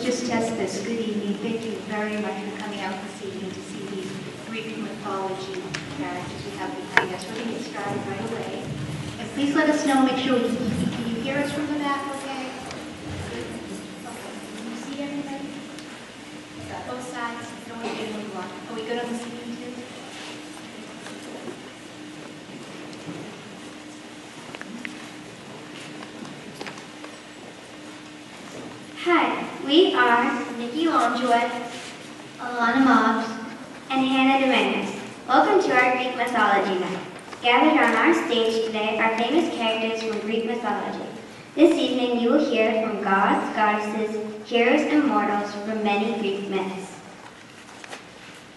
just test this. Good evening. Thank you very much for coming out this evening to see these Greek mythology characters we have behind us. We're going to get started right away. And please let us know, make sure can you hear us from the back, okay? Good. Okay. Can you see everybody? Both sides. Don't want to get anyone blocked. Are we good on the screen too? Hi, we are Nikki Longwood, Alana Mobbs, and Hannah Dominguez. Welcome to our Greek Mythology Night. Gathered on our stage today are famous characters from Greek mythology. This evening you will hear from gods, goddesses, heroes, and mortals from many Greek myths.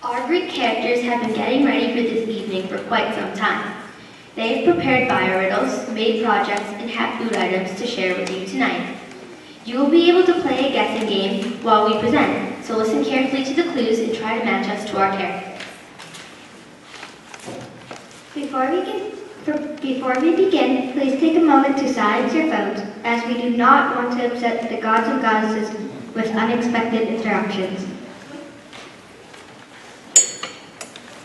Our Greek characters have been getting ready for this evening for quite some time. They have prepared bio-riddles, made projects, and have food items to share with you tonight. You will be able to play a guessing game while we present, so listen carefully to the clues and try to match us to our characters. Before we begin, please take a moment to silence your phones, as we do not want to upset the gods and goddesses with unexpected interruptions.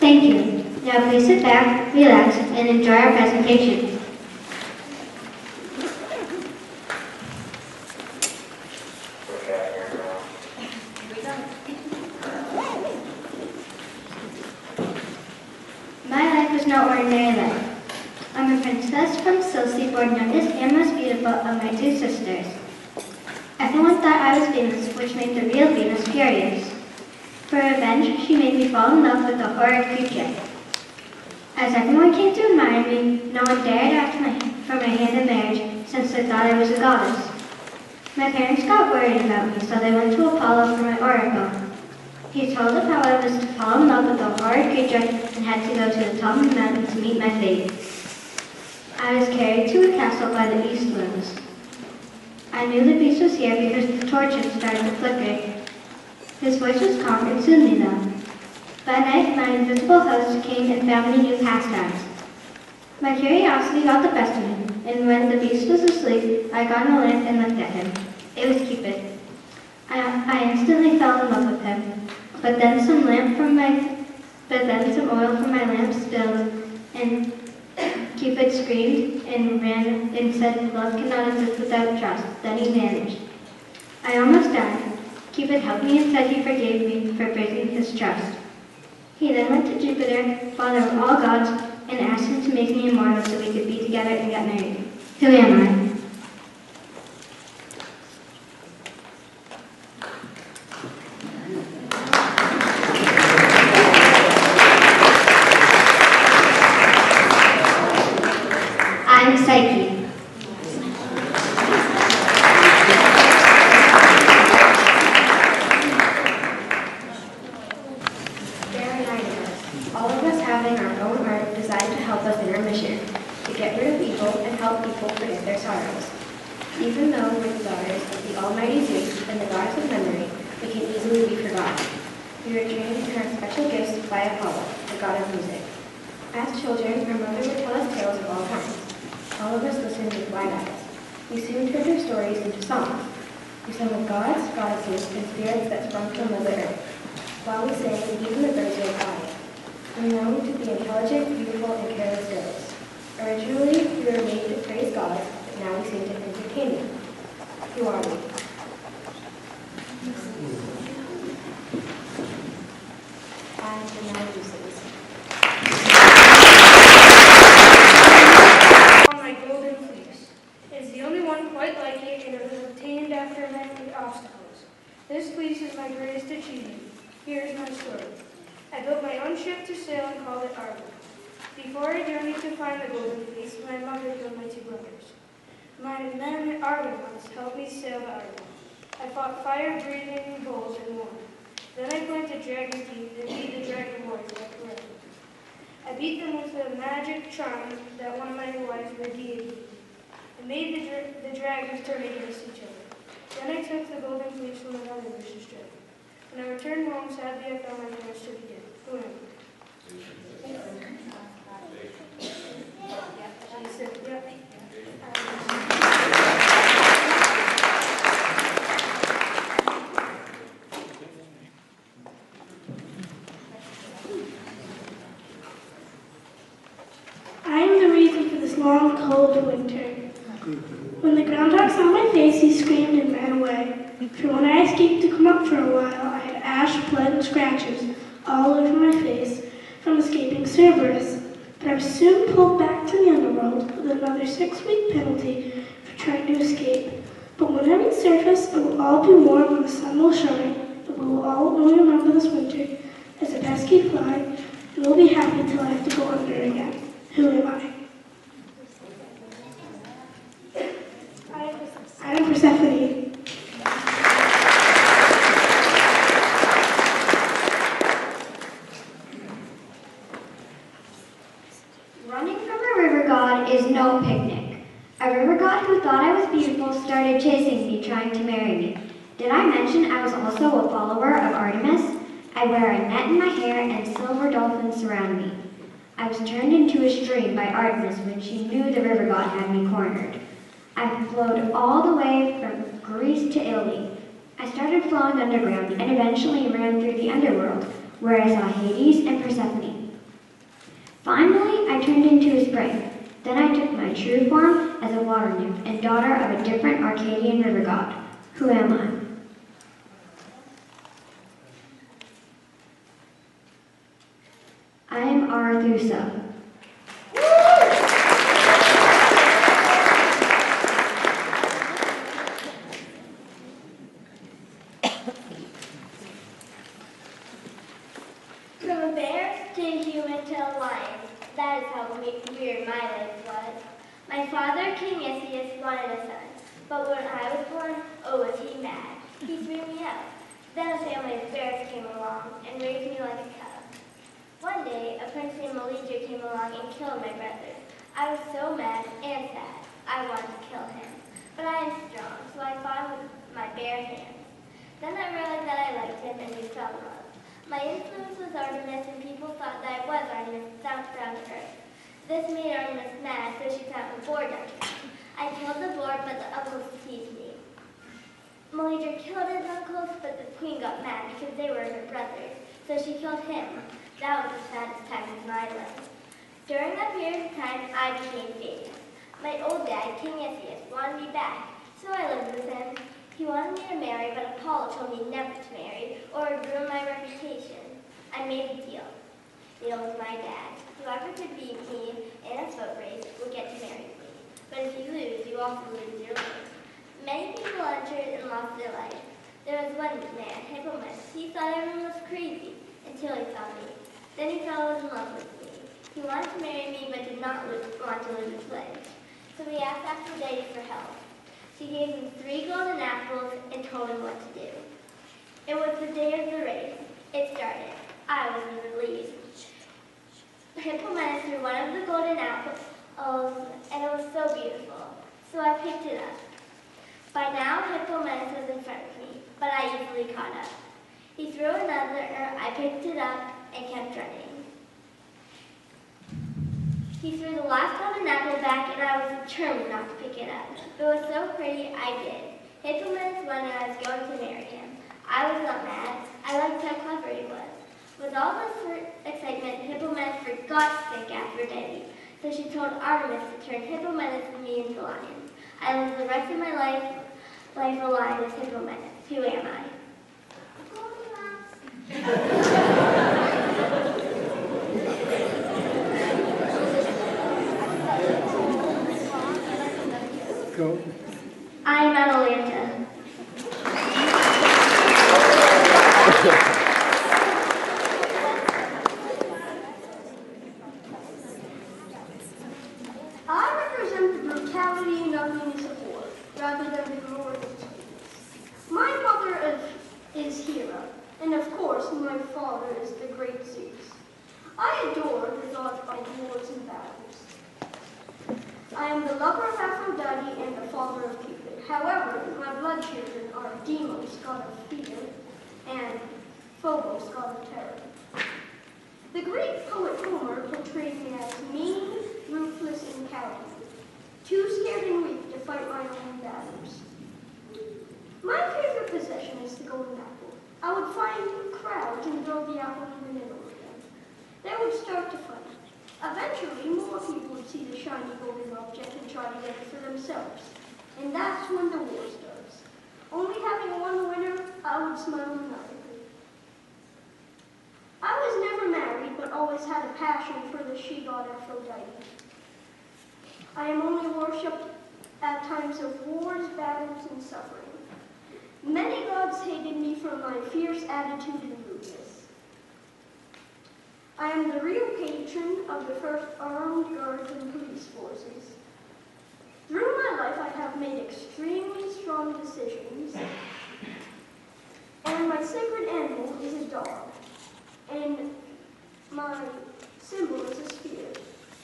Thank you. Now please sit back, relax, and enjoy our presentation. My life was no ordinary life. I'm a princess from Sicily, born youngest and most beautiful of my two sisters. Everyone thought I was Venus, which made the real Venus furious. For revenge, she made me fall in love with a horrid creature. As everyone came to admire me, no one dared ask for my hand in marriage, since they thought I was a goddess. My parents got worried about me, so they went to Apollo for my oracle. He told them how I was to fall in love with a horrid creature and had to go to the top of the mountain to meet my fate. I was carried to a castle by the east winds. I knew the beast was here because the torches started to flicker. His voice was calm and soothed me though. By night, my invisible host came and found me new pastimes. My curiosity got the best of me, and when the beast was asleep, I got a lamp and looked at him. It was Cupid. I instantly fell in love with him, but then some oil from my lamp spilled, and Cupid screamed and ran and said, "Love cannot exist without trust." Then he vanished. I almost died. Cupid helped me and said he forgave me for breaking his trust. He then went to Jupiter, father of all gods, and asked him to make me immortal so we could be together and get married. Who am I? I'm Psyche. All of us having our own art designed to help us in our mission, to get rid of evil and help people forget their sorrows. Even though we're the daughters of the almighty Zeus and the goddess of memory, we can easily be forgotten. We were trained in our special gifts by Apollo, the god of music. As children, our mother would tell us tales of all kinds. All of us listened with wide eyes. We soon turned our stories into songs. We sang of gods, goddesses, and spirits that sprung from Mother Earth. While we sang, even the birds were quiet. We're known to be intelligent, beautiful, and careless girls. Originally, we were made to praise God, but now we sing to entertain them. Who are we? And the Meduses. On my golden fleece. It's the only one quite like it, and it was obtained after many obstacles. This fleece is my greatest achievement. Here is my story. I built my own ship to sail and called it Argo. Before I journeyed to find the golden fleece, my mother killed my two brothers. My men Argonauts helped me sail the Argo. I fought fire-breathing bulls and won. Then I planted dragon teeth and beat the dragon warriors like a red. I beat them with a magic charm that one of my wives were deity. I made the dragons turn against each other. Then I took the golden fleece from another vicious dragon. When I returned home, sadly I found my parents to begin. Who am I? contacts on my face, he screamed and ran away. For when I escaped to come up for a while, I had ash, blood, and scratches all over my face from escaping Cerberus. But I was soon pulled back to the underworld with another 6-week penalty for trying to escape. But when I resurface, it will all be warm and the sun will shine, and we will all only remember this winter as a pesky fly, and we'll be happy till I have to go under again. Who am I? I am Persephone. Running from a river god is no picnic. A river god who thought I was beautiful started chasing me, trying to marry me. Did I mention I was also a follower of Artemis? I wear a net in my hair and silver dolphins surround me. I was turned into a stream by Artemis when she knew the river god had me cornered. I flowed all the way from Greece to Italy. I started flowing underground and eventually ran through the underworld, where I saw Hades and Persephone. Finally, I turned into a spring. Then I took my true form as a water nymph and daughter of a different Arcadian river god. Who am I? I am Arethusa. From a bear to a human to a lion, that is how weird my life was. My father, King Isius, wanted a son, but when I was born, oh was he mad. He threw me out. Then a family of bears came along and raised me like a cub. One day, a prince named Mythology came along and killed my brother. I was so mad and sad, I wanted to kill him. But I am strong, so I fought him with my bare hands. Then I realized that I liked him and we fell in love. My influence was Artemis, and people thought that I was Artemis down to earth. This made Artemis mad, so she sent a boar down to earth. I killed the boar, but the uncles teased me. Mythology killed his uncles, but the queen got mad because they were her brothers, so she killed him. That was the saddest time of my life. During that period of time, I became famous. My old dad, King Isius, wanted me back, so I lived with him. He wanted me to marry, but Apollo told me never to marry, or it would ruin my reputation. I made a deal. The deal with my dad. Whoever could beat me in a foot race would get to marry me. But if you lose, you also lose your life. Many people entered and lost their life. There was one man, Hippolytus. He thought everyone was crazy until he saw me. Then he fell in love with me. He wanted to marry me, but did not want to lose his legs. So he asked Aphrodite for help. She gave him 3 golden apples and told him what to do. It was the day of the race. It started. I was in the lead. Hippolytus threw one of the golden apples, and it was so beautiful. So I picked it up. By now, Hippolytus was in front of me, but I easily caught up. He threw another, I picked it up and kept running. He threw the last golden apple back, and I was determined not to pick it up. It was so pretty, I did. Hippolytus won, and I was going to marry him. I was not mad. I liked how clever he was. With all this excitement, Hippolytus forgot to thank Aphrodite, so she told Artemis to turn Hippolytus and me into lions. I lived the rest of my life alive as Hippolytus. Who am I? Go. I am Atalanta. I represent the brutality and ugliness of war, rather than the glory of peace. My mother is Hera, and of course my father is the great Zeus. I adore the god of wars and battles. I am the lover of Aphrodite and the father of Cupid. However, my blood children are Deimos, god of fear, and Phobos, god of terror. The Greek poet Homer portrayed me as mean, ruthless, and cowardly, too scared and weak to fight my own battles. My favorite possession is the golden apple. I would find crowds and throw the apple in the middle of them. They would start to fight. Eventually, more people would see the shiny golden object and try to get it for themselves. And that's when the war starts. Only having one winner, I would smile maniacally. I was never married, but always had a passion for the she-god Aphrodite. I am only worshipped at times of wars, battles, and suffering. Many gods hated me for my fierce attitude and rudeness. I am the real patron of the first armed guards and police forces. Through my life, I have made extremely strong decisions, and my sacred animal is a dog, and my symbol is a spear,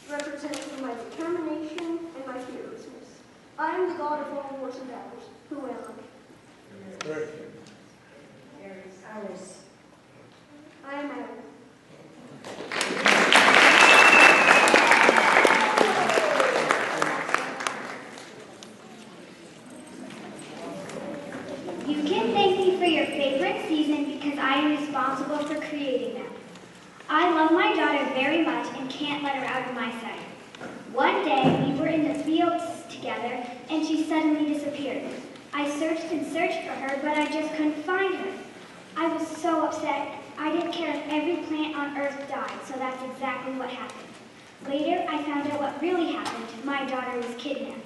representing my determination and my fearlessness. I am the god of all wars and battles. Who am I? Iris. I am Adam. You can thank me for your favorite season because I am responsible for creating them. I love my daughter very much and can't let her out of my sight. One day, we were in the fields together, and she suddenly disappeared. I searched and searched for her, but I just couldn't find her. I was so upset. I didn't care if every plant on earth died, so that's exactly what happened. Later, I found out what really happened. My daughter was kidnapped.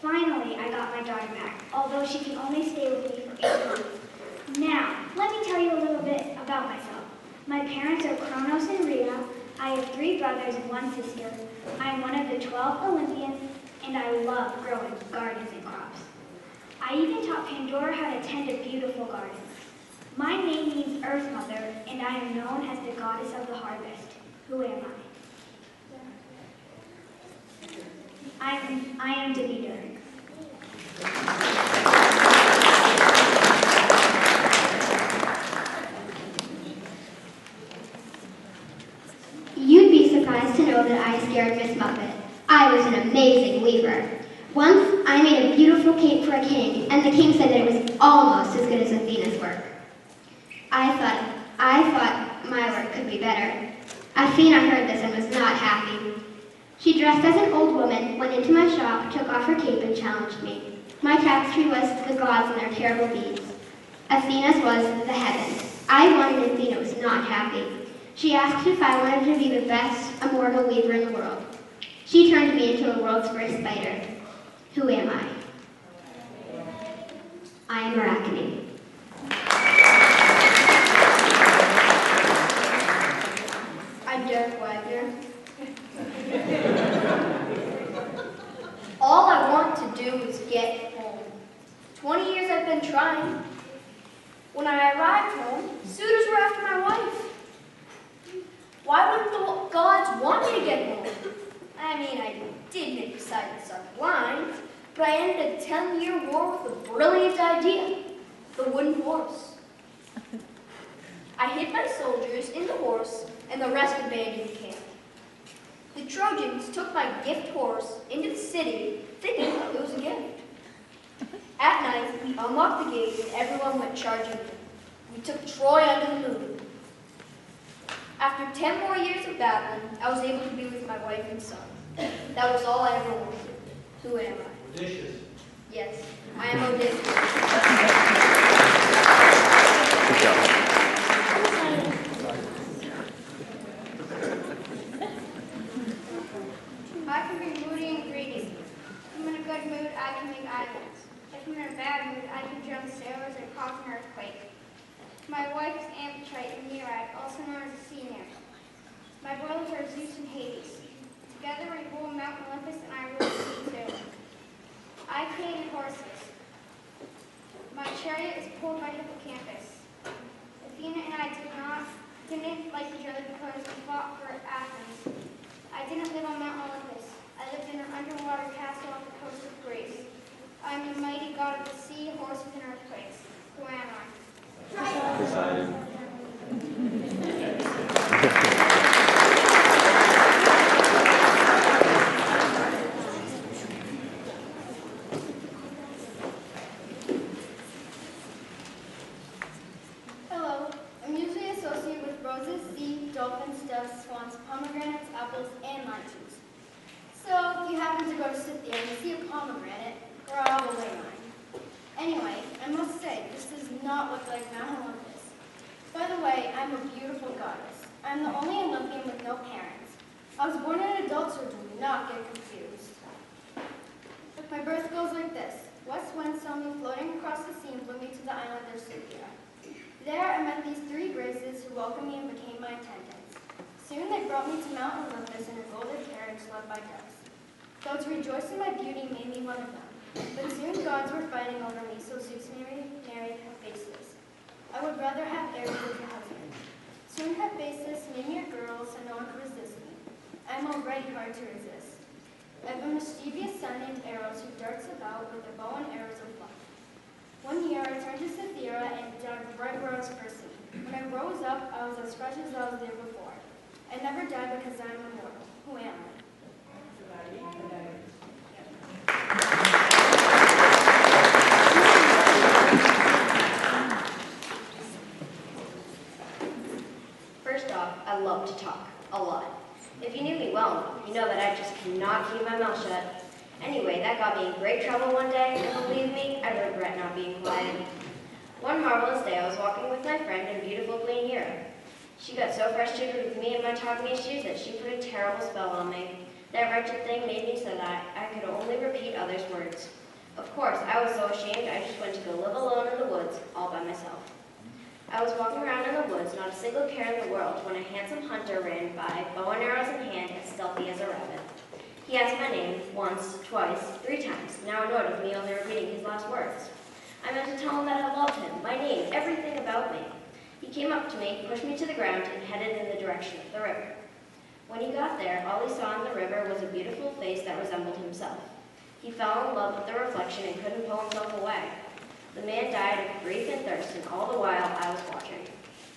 Finally, I got my daughter back, although she can only stay with me for 8 months. Now, let me tell you a little bit about myself. My parents are Kronos and Rhea. I have 3 brothers and 1 sister. I am one of the 12 Olympians, and I love growing gardens and crops. I even taught Pandora how to tend a beautiful garden. My name means Earth Mother, and I am known as the goddess of the harvest. Who am I? I am Demeter. You'd be surprised to know that I scared Miss Muffet. I was an amazing weaver. Once, I made a beautiful cape for a king, and the king said that it was almost as good as Athena's work. I thought my work could be better. Athena heard this and was not happy. She dressed as an old woman, went into my shop, took off her cape, and challenged me. My tapestry was the gods and their terrible deeds. Athena's was the heavens. I won, and Athena was not happy. She asked if I wanted to be the best immortal weaver in the world. She turned me into the world's first spider. Who am I? I am Arachne. I'm Derek Wagner. All I want to do is get home. 20 years I've been trying. When I arrived home, suitors were after my wife. Why wouldn't the gods want me to get home? I mean, I did make Poseidon start blind, but I ended a 10-year war with a brilliant idea, the wooden horse. I hid my soldiers in the horse, and the rest abandoned the camp. The Trojans took my gift horse into the city, thinking it was a gift. At night, we unlocked the gates, and everyone went charging. We took Troy under the moon. After 10 more years of battling, I was able to be with my wife and son. That was all I ever wanted. Who am I? Odysseus. Yes, I am Odysseus. Good job. I can be moody and greedy. If I'm in a good mood, I can make islands. If I'm in a bad mood, I can drown sailors or cause an earthquake. My wife is Amphitrite and Merak, also known as a sea nymph. My brothers are Zeus and Hades. Together we rule Mount Olympus and I rule the sea too. I created horses. My chariot is pulled by Hippocampus. Athena and I didn't like each other because we fought for Athens. I didn't live on Mount Olympus. I lived in an underwater castle off the coast of Greece. I am the mighty god of the sea, horses, and earthquakes. Who am I? Poseidon. Hello. I'm usually associated with roses, seeds, dolphins, doves, swans, pomegranates, apples, and lime trees. So if you happen to go to sit there and see a pomegranate, probably I'm a beautiful goddess. I'm the only Olympian with no parents. I was born an adult, so do not get confused. My birth goes like this. West wind saw me floating across the sea and blew me to the island of Scythia. There I met these three graces who welcomed me and became my attendants. Soon they brought me to Mount Olympus in a golden carriage led by doves. Those who rejoiced in my beauty made me one of them. But soon gods were fighting over me, so Zeus married Hephaestus. I would rather have Ares as a husband. Soon Hephaestus made me a girl, so no one could resist me. I am already hard to resist. I have a mischievous son named Eros who darts about with a bow and arrows of fun. One year I turned to Cythera and dived right where I was first seen. When I rose up, I was as fresh as I was there before. I never die because I am immortal. Who am I? First off, I love to talk. A lot. If you knew me well enough, you know that I just cannot keep my mouth shut. Anyway, that got me in great trouble one day, and believe me, I regret not being quiet. One marvelous day, I was walking with my friend and beautiful Queen Hera. She got so frustrated with me and my talking issues that she put a terrible spell on me. That wretched thing made me so that I could only repeat others' words. Of course, I was so ashamed I just went to go live alone in the woods, all by myself. I was walking around in the woods, not a single care in the world, when a handsome hunter ran by, bow and arrows in hand, as stealthy as a rabbit. He asked my name once, twice, 3 times, now annoyed with me only repeating his last words. I meant to tell him that I loved him, my name, everything about me. He came up to me, pushed me to the ground, and headed in the direction of the river. When he got there, all he saw in the river was a beautiful face that resembled himself. He fell in love with the reflection and couldn't pull himself away. The man died of grief and thirst, and all the while I was watching.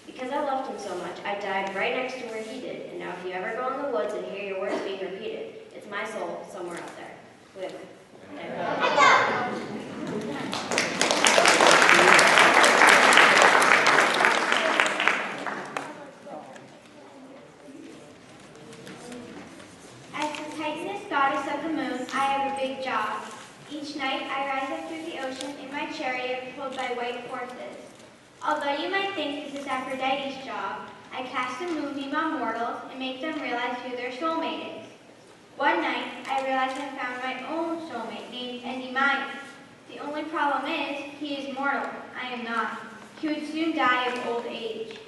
Because I loved him so much, I died right next to where he did, and now if you ever go in the woods and hear your words being repeated, it's my soul somewhere out there. Wait a minute. As the Titaness, goddess of the moon, I have a big job. Each night I rise up through the ocean in my chariot pulled by white horses. Although you might think this is Aphrodite's job, I cast a moonbeam on mortals and make them realize who their soulmate is. One night, I realized I found my own soulmate named Endymion. The only problem is, he is mortal. I am not. He would soon die of old age.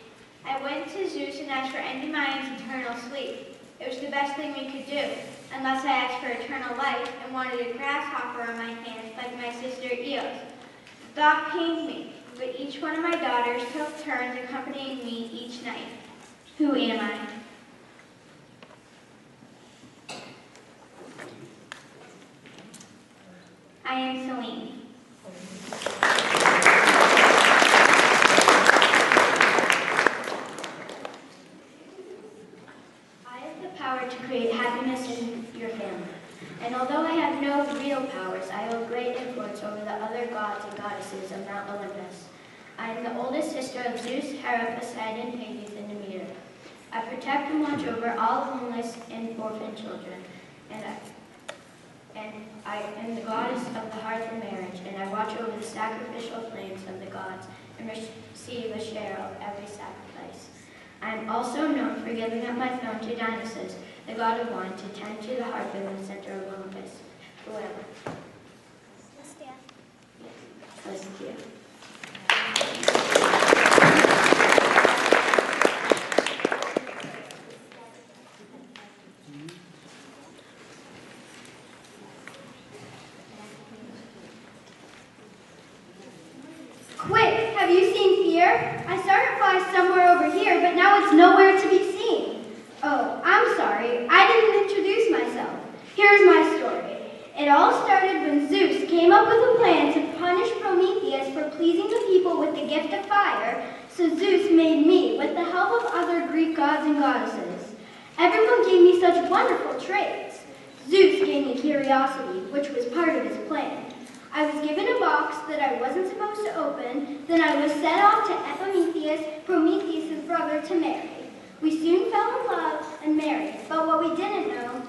I went to Zeus and asked for Endymion's eternal sleep. It was the best thing we could do, unless I asked for eternal life and wanted a grasshopper on my hands like my sister Eos. The thought pained me, but each one of my daughters took turns accompanying me each night. Who am I? I am Celine. I have the power to create happiness in your family. And although I have no real powers, I hold great influence over the other gods and goddesses of Mount Olympus. I am the oldest sister of Zeus, Hera, Poseidon, Hades, and Demeter. I protect and watch over all homeless and orphan children. I am the goddess of the hearth and marriage, and I watch over the sacrificial flames of the gods and receive a share of every sacrifice. I am also known for giving up my throne to Dionysus, the god of wine, to tend to the harp in the center of Olympus. Who am I? Listen to you. Quick, have you seen Fear? I saw her fly somewhere over here, but now it's nowhere to be seen. Oh, I'm sorry, I didn't introduce myself. Here's my story. It all started when Zeus came up with a plan to punish Prometheus for pleasing the people with the gift of fire, so Zeus made me with the help of other Greek gods and goddesses. Everyone gave me such wonderful traits. Zeus gave me curiosity, which was part of his plan. I was given a box that I wasn't supposed to open, then I was sent off to Epimetheus, Prometheus' brother, to marry. We soon fell in love and married, but what we didn't know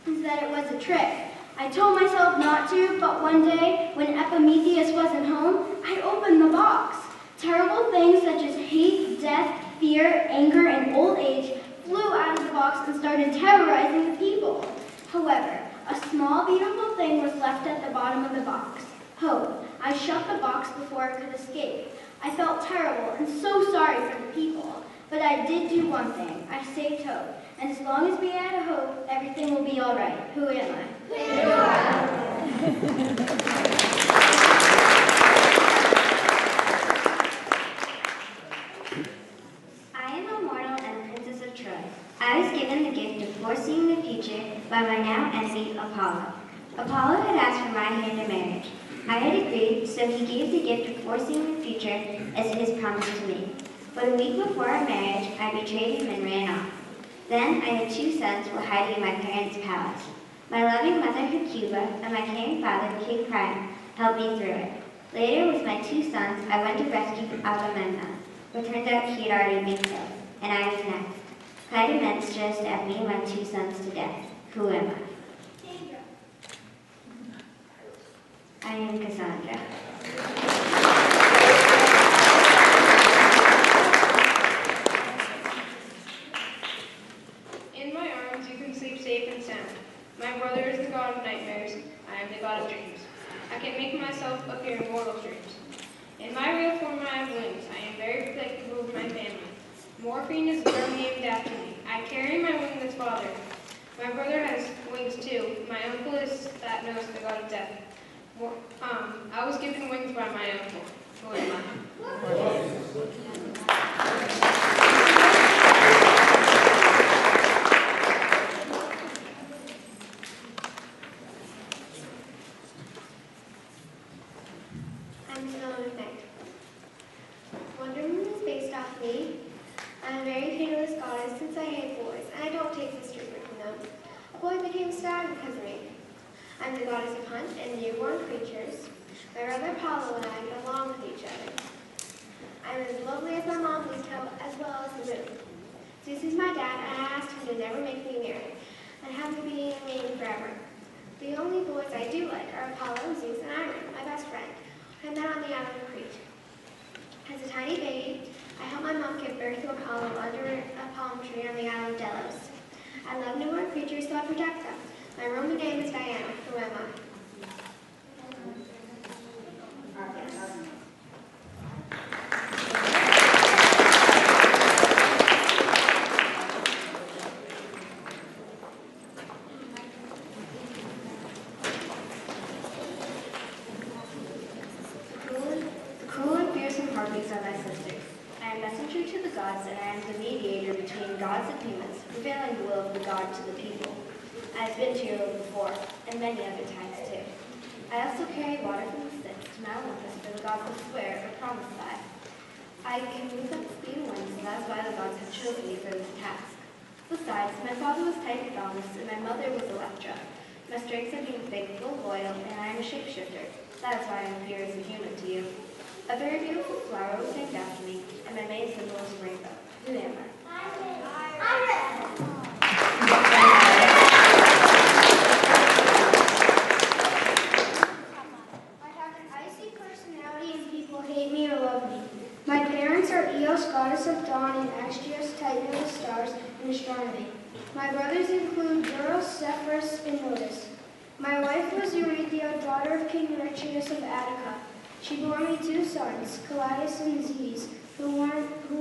is that it was a trick. I told myself not to, but one day, when Epimetheus wasn't home, I opened the box. Terrible things such as hate, death, fear, fear, anger, and old age flew out of the box and started terrorizing the people. However, a small, beautiful thing was left at the bottom of the box. Hope. I shut the box before it could escape. I felt terrible and so sorry for the people. But I did do one thing. I saved hope. And as long as we had a hope, everything will be all right. Who am I? I am a mortal and princess of Troy. I was given the gift of foreseeing the future by my now enemy, Apollo. Apollo had asked for my hand in marriage. I had agreed, so he gave the gift of foreseeing the future as his promise to me. But a week before our marriage, I betrayed him and ran off. Then I had 2 sons who were hiding in my parents' palace. My loving mother, Hecuba, and my caring father, King Priam, helped me through it. Later, with my 2 sons, I went to rescue Agamemnon, but turned out he had already been killed, and I was next. Clytemnestra stabbed me and my 2 sons to death. Who am I? I am Cassandra. In my arms you can sleep safe and sound. My brother is the god of nightmares. I am the god of dreams. I can make myself appear in mortal dreams. In my real form I have wings. I am very protective over my family. Morphine is a girl named after me. I carry my wingless father. My brother has wings too. My uncle is Thanos, the god of death. I was given wings by my uncle. Who am I? I'm Sonoma Knight. Wonder Woman is based off me. I'm a very fearless goddess since I hate boys, and I don't take this treatment from them. A boy became a star because of me. I'm the goddess of hunt and newborn creatures. My brother Apollo and I get along with each other. I'm as lovely as my mom used to, as well as the moon. Zeus is my dad, and I asked him to never make me marry, and have me be a maiden forever. The only boys I do like are Apollo, Zeus, and Iron, my best friend, who I met on the island of Crete. As a tiny baby, I helped my mom give birth to Apollo under a palm tree on the island of Delos. I love newborn creatures, so I protect them. My Roman name is Diana. Who am I? The cruel and fearsome harpies are my sisters. I am messenger to the gods, and I am the mediator between gods and humans, revealing the will of the god to the people. I have been to your room before, and many other times too. I also carry water from the Styx to Mount Olympus for the gods to swear or promise by. I can move at the speed of wind, so that is why the gods have chosen me for this task. Besides, my father was Tithonus, and my mother was Electra. My strengths are being faithful, loyal, and I am a shapeshifter. That is why I appear as a human to you. A very beautiful flower was named after me, and my main symbol is a rainbow. Who am I? Hate me or love me. My parents are Eos, goddess of dawn, and Astrios, titan of the stars in astronomy. My brothers include Euros, Zephyrus, and Notus. My wife was Eurydia, daughter of King Nereidus of Attica. She bore me 2 sons, Callias and Zetes, who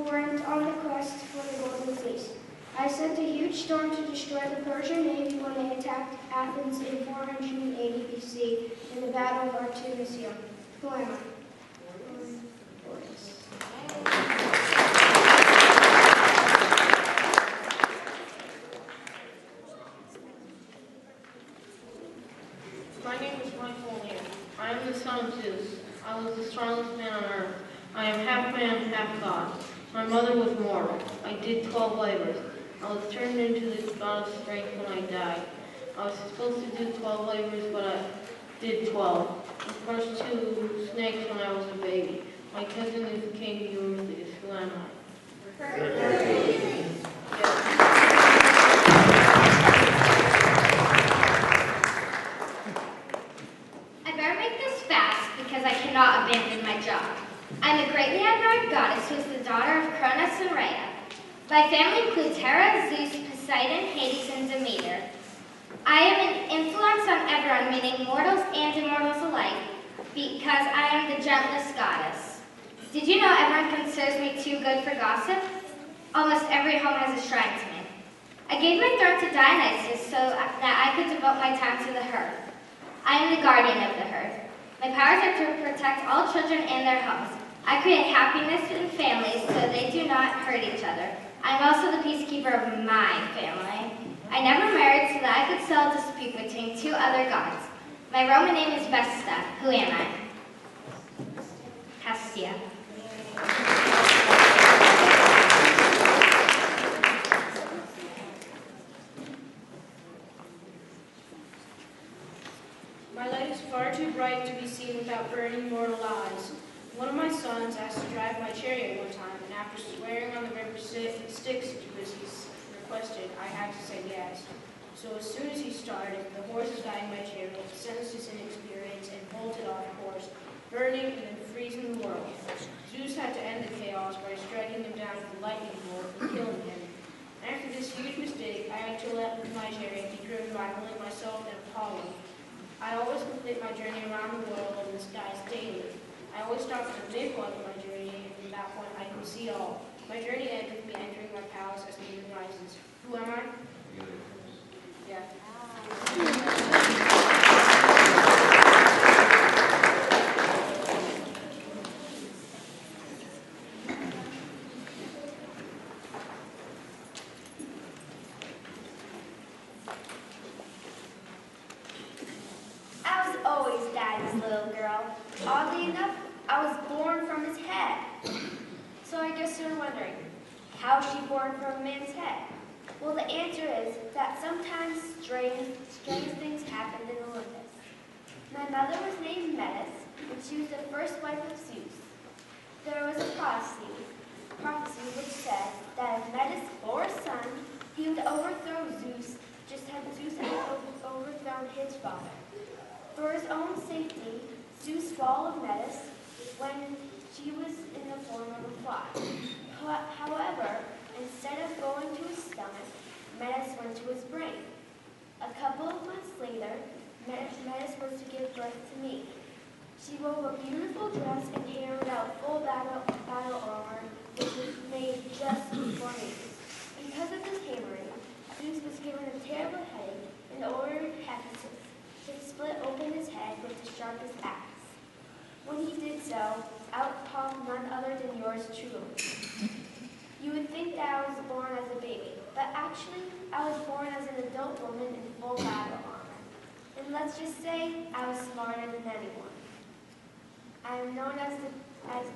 went on the quest for the Golden Fleece. I sent a huge storm to destroy the Persian navy when they attacked Athens in 480 BC in the Battle of Artemisium. Who am I? My name is Michael Lear. I am the son of Zeus. I was the strongest man on earth. I am half man, half god. My mother was mortal. I did 12 labors. I was turned into the god of strength when I died. I was supposed to do 12 labors, but I did 12. The first 2 snakes when I was a baby. My cousin is the king of Eurystheus. Who am I? I better make this fast because I cannot abandon my job. I'm a greatly admired goddess who is the daughter of Cronus and Rhea. My family includes Hera, Zeus, Poseidon, Hades, and Demeter. I am an influence on everyone, meaning mortals and immortals alike, because I am the gentlest goddess. Did you know everyone considers me too good for gossip? Almost every home has a shrine to me. I gave my throne to Dionysus so that I could devote my time to the hearth. I am the guardian of the hearth. My powers are to protect all children and their homes. I create happiness in families so they do not hurt each other. I am also the peacekeeper of my family. I never married so that I could settle a dispute between two other gods. My Roman name is Vesta. Who am I? Hestia. My light is far too bright to be seen without burning mortal eyes. One of my sons asked to drive my chariot one time, and after swearing on the river Styx because he requested, I had to say yes. So as soon as he started, the horses guiding my chariot sensed his inexperience and bolted off course, burning and then freezing the world. Zeus had to end the chaos by striking him down with a lightning bolt and killing him. After this huge mistake, I had to let my chariot be driven by only myself and Apollo. I always complete my journey around the world in the skies daily. I always stop at the midpoint of my journey, and from that point I can see all. My journey ends with me entering my palace as the moon rises. Who am I? Yeah. I was always Daddy's little girl. Oddly enough, I was born from his head. So I guess you're wondering, how is she born from a man's head? Well, the answer is that sometimes strange things happened in Olympus. My mother was named Metis, and she was the first wife of Zeus. There was a prophecy which said that if Metis bore a son, he would overthrow Zeus, just as Zeus had overthrown his father. For his own safety, Zeus swallowed Metis when she was in the form of a fly. However, instead of going to his stomach, Metis went to his brain. A couple of months later, Metis was to give birth to me. She wove a beautiful dress and hammered out full battle armor, which was made just for me. Because of this hammering, Zeus was given a terrible headache and ordered Hephaestus to split open his head with the sharpest axe. When he did so, out popped none other than yours truly. You would think that I was born as a baby, but actually, I was born as an adult woman in full battle armor. And let's just say, I was smarter than anyone. I am known as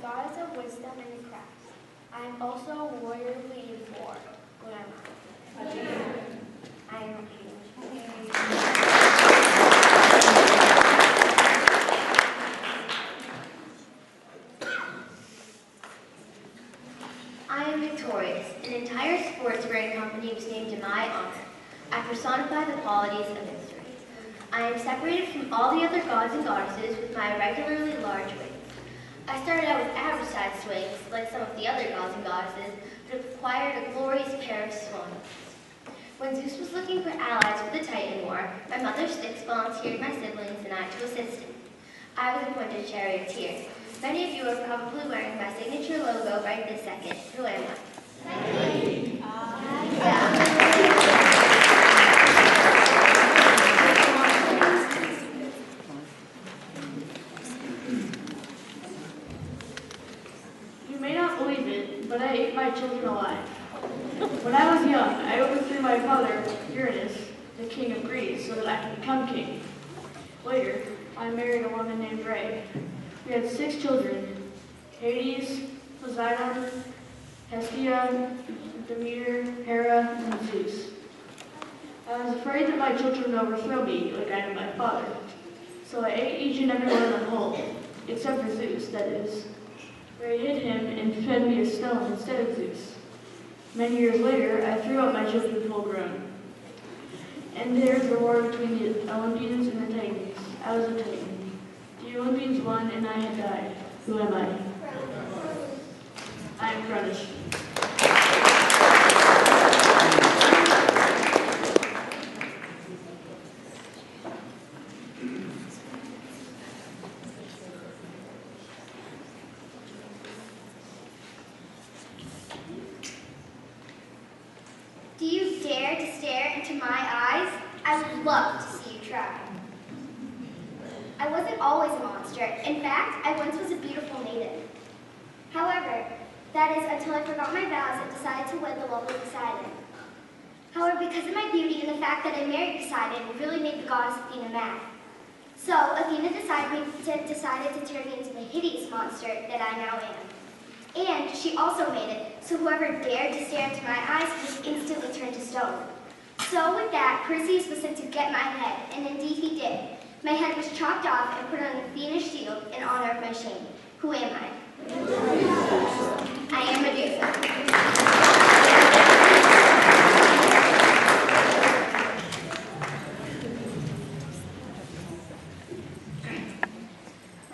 goddess of wisdom and crafts. I am also a warrior leading war. Who am I? I am I am victorious. An entire sports-wearing company was named in my honor. I personify the qualities of victory. I am separated from all the other gods and goddesses with my irregularly large wings. I started out with average-sized wings, like some of the other gods and goddesses, but acquired a glorious pair of swan wings. When Zeus was looking for allies for the Titan War, my mother Styx volunteered my siblings and I to assist him. I was appointed charioteer. Many of you are probably wearing my signature logo right this second. Who am I? You may not believe it, but I ate my children alive. When I was young, I overthrew my father, Uranus, the king of Greece, so that I could become king. Later, I married a woman named Ray. We had 6 children: Hades, Poseidon, Hestia, Demeter, Hera, and Zeus. I was afraid that my children would overthrow me like I did my father. So I ate each and every one of them whole, except for Zeus, that is. Ray hid him and fed me a stone instead of Zeus. Many years later, I threw out my children full grown. And there's the war between the Olympians and the Titans. I was a Titan. The Olympians won and I had died. Who am I? I am Cronus. dare to stare into my eyes, I would love to see you try. I wasn't always a monster. In fact, I once was a beautiful maiden. However, that is until I forgot my vows and decided to wed the lovely Poseidon. However, because of my beauty and the fact that I married Poseidon really made the goddess Athena mad. So Athena decided to turn me into the hideous monster that I now am. And she also made it so whoever dared to stare into my eyes was instantly turned to stone. So with that, Perseus was sent to get my head, and indeed he did. My head was chopped off and put on Athena's shield in honor of my shame. Who am I? I am Medusa.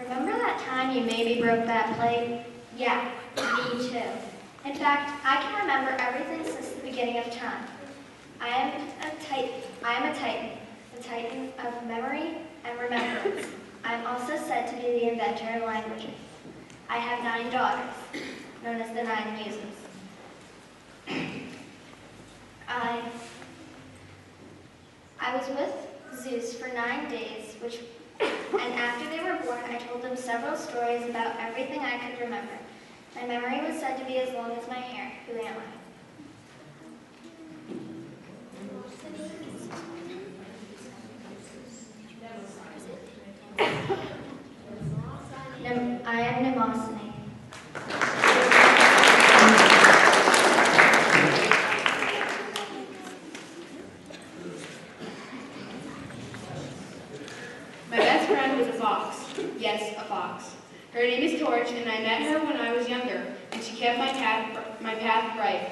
Remember that time you maybe broke that plate? Yeah, me too. In fact, I can remember everything since the beginning of time. I am a titan, the titan of memory and remembrance. I am also said to be the inventor of languages. I have 9 daughters, known as the 9 muses. I was with Zeus for 9 days, and after they were born, I told them several stories about everything I could remember. My memory was said to be as long as my hair. Who am I? I am Mnemosyne. My best friend was a fox. Yes, a fox. Her name is Torch, and I met her when I was younger, and she kept my path bright.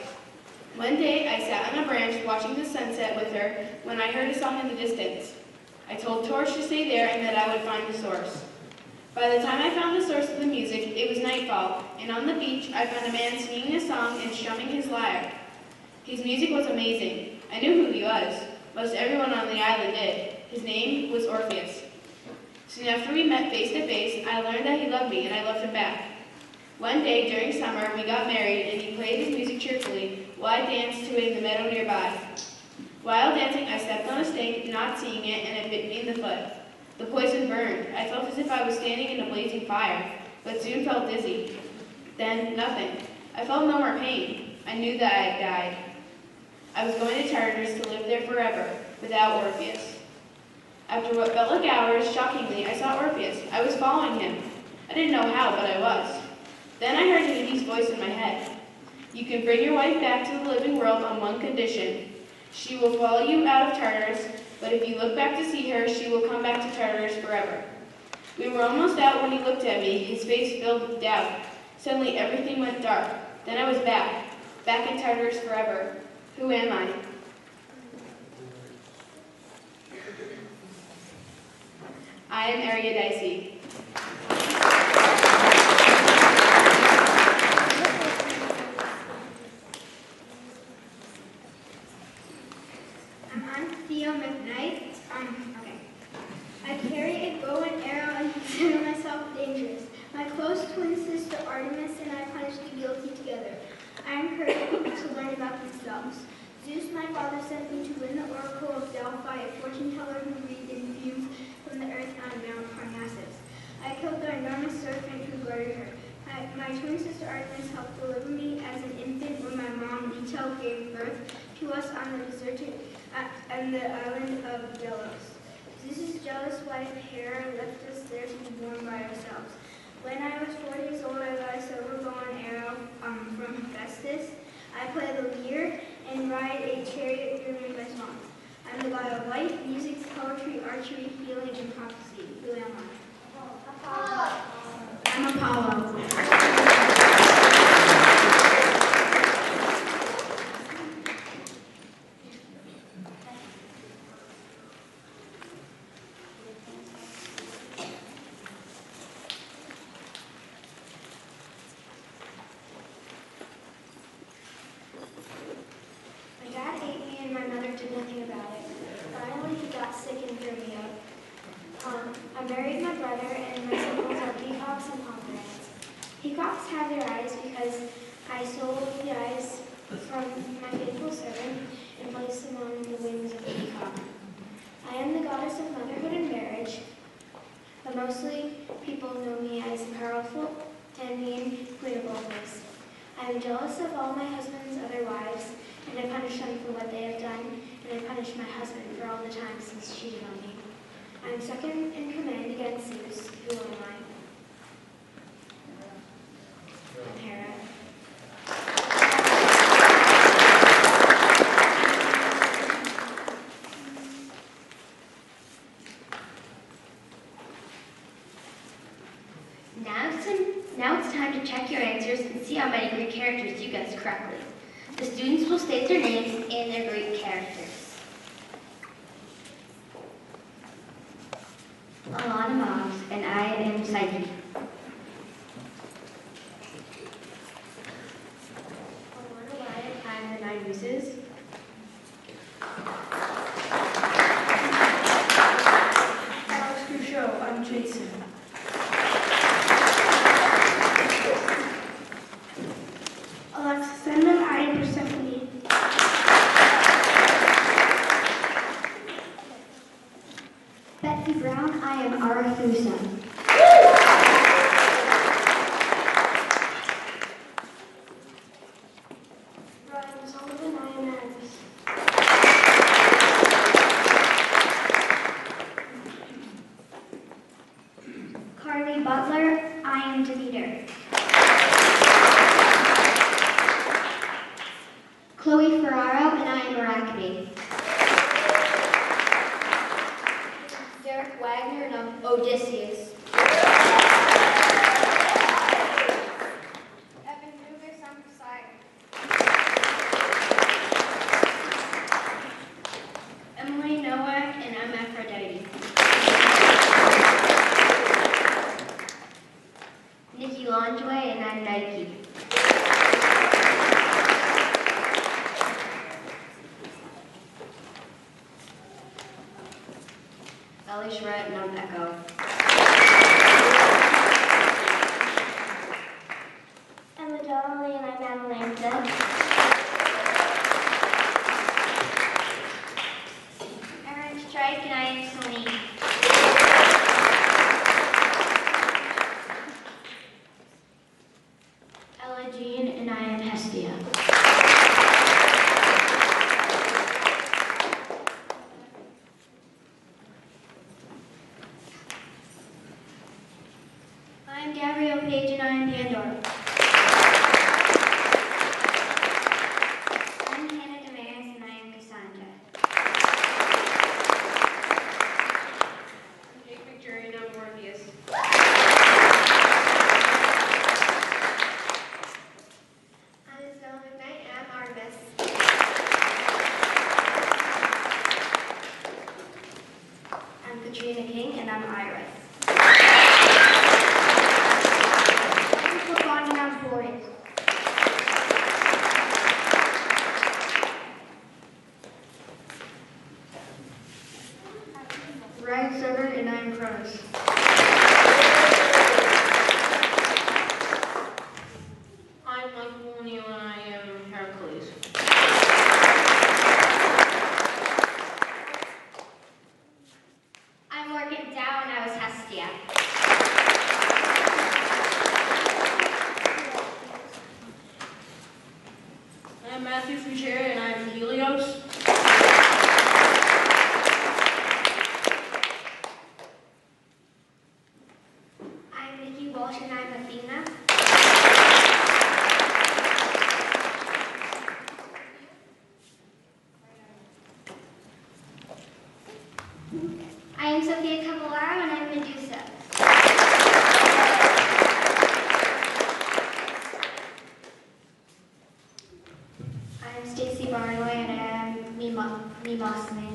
One day, I sat on a branch watching the sunset with her when I heard a song in the distance. I told Torch to stay there and that I would find the source. By the time I found the source of the music, it was nightfall, and on the beach, I found a man singing a song and strumming his lyre. His music was amazing. I knew who he was. Most everyone on the island did. His name was Orpheus. Soon after we met face to face, I learned that he loved me, and I loved him back. One day during summer, we got married, and he played his music cheerfully while I danced to it in the meadow nearby. While dancing, I stepped on a stake, not seeing it, and it bit me in the foot. The poison burned. I felt as if I was standing in a blazing fire, but soon felt dizzy. Then, nothing. I felt no more pain. I knew that I had died. I was going to Tartarus to live there forever, without Orpheus. After what felt like hours, shockingly, I saw Orpheus. I was following him. I didn't know how, but I was. Then I heard Hades' voice in my head. You can bring your wife back to the living world on one condition. She will follow you out of Tartarus, but if you look back to see her, she will come back to Tartarus forever. We were almost out when he looked at me, his face filled with doubt. Suddenly everything went dark. Then I was back in Tartarus forever. Who am I? I am Ariadne. I'm Theo McKnight. I carry a bow and arrow and consider myself dangerous. My close twin sister Artemis and I punish the guilty together. I encourage people to learn about themselves. Zeus, my father, sent me to win the oracle of Delphi, a fortune teller who reads in views from the earth on Mount Parnassus. I killed the enormous serpent who guarded her. My twin sister Artemis helped deliver me as an infant when my mom Leto gave birth to us on the deserted and the island of Delos. Zeus's jealous wife Hera left us there to be born by ourselves. When I was 4 years old, I got a silver bow and arrow from Hephaestus. I play the lyre and ride a chariot driven by swans. I'm the god of life, music, poetry, archery, healing, and prophecy. Who am I? I'm Apollo. My dad ate me and my mother did nothing about it. Finally, he got sick and threw me out. I buried my brother and my siblings are peacocks and pomegranates. Peacocks have their eyes because I stole the eyes from my faithful servant, and place them on the wings of the peacock. I am the goddess of motherhood and marriage, but mostly people know me as the powerful and mean queen of Orpheus. I am jealous of all my husband's other wives, and I punish them for what they have done, and I punish my husband for all the times he's cheated on me. I am second in command against Zeus. Who am I? I'm Hera. Now it's time to check your answers and see how many Greek characters you guessed correctly. The students will state their names and their Greek characters. Alana Moss, and I am Psyche. Alana Wyatt. I'm the 9 Muses. Alex Crusoe, I'm Jason. Alexis Sandman, I am Persephone. Betsy Brown, I am Arethusa. Ryan Sullivan. I am Agnes. Carly Butler, I am Demeter. Chloe Ferraro, and I am Arachne. Derek Wagner, and I'm Odysseus. Evan Lucas, I'm Poseidon. Emily Nowak, and I'm Aphrodite. Nikki Longway, and I'm Nike. Ellie Shred, and I'm Echo. Emma Donnelly, and I'm Atalanta. Erin Strike, and I am Celine. Ella Jean, and I am Hestia. I'm Gabrielle Page, and I am Pandora. I'm Hannah Damaris, and I am Cassandra. Jake McJerry, and I'm Morpheus. I'm Isabella McKnight, and I'm Artemis. I'm Katrina King, and I'm Iris. I'm Flavon, and I'm Boris. Ryan Severn, and I am Cronus. I'm Michael O'Neill, and I am Heracles. I'm Morgan Dow, and I was Hestia. I'm Matthew Fugere, and I am Helios. I'm Nikki Walsh, and I'm Athena. I am Sophia Cavallaro, and I'm Medusa. I'm Stacy Barnoy, and I am Mimosne.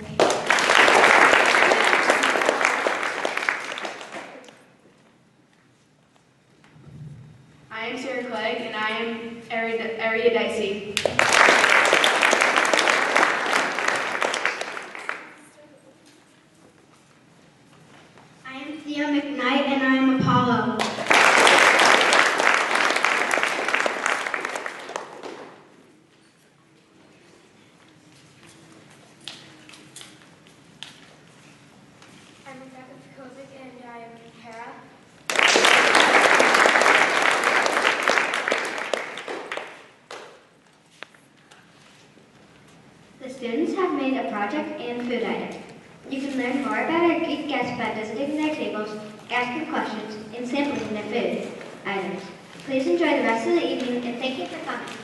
I am Sarah Clegg, and I am Ariadice. I am Theo McKnight, and I am Apollo. Kovic, and I am Hera. The students have made a project and food item. You can learn more about our Greek guests by visiting their tables, asking questions, and sampling their food items. Please enjoy the rest of the evening and thank you for coming.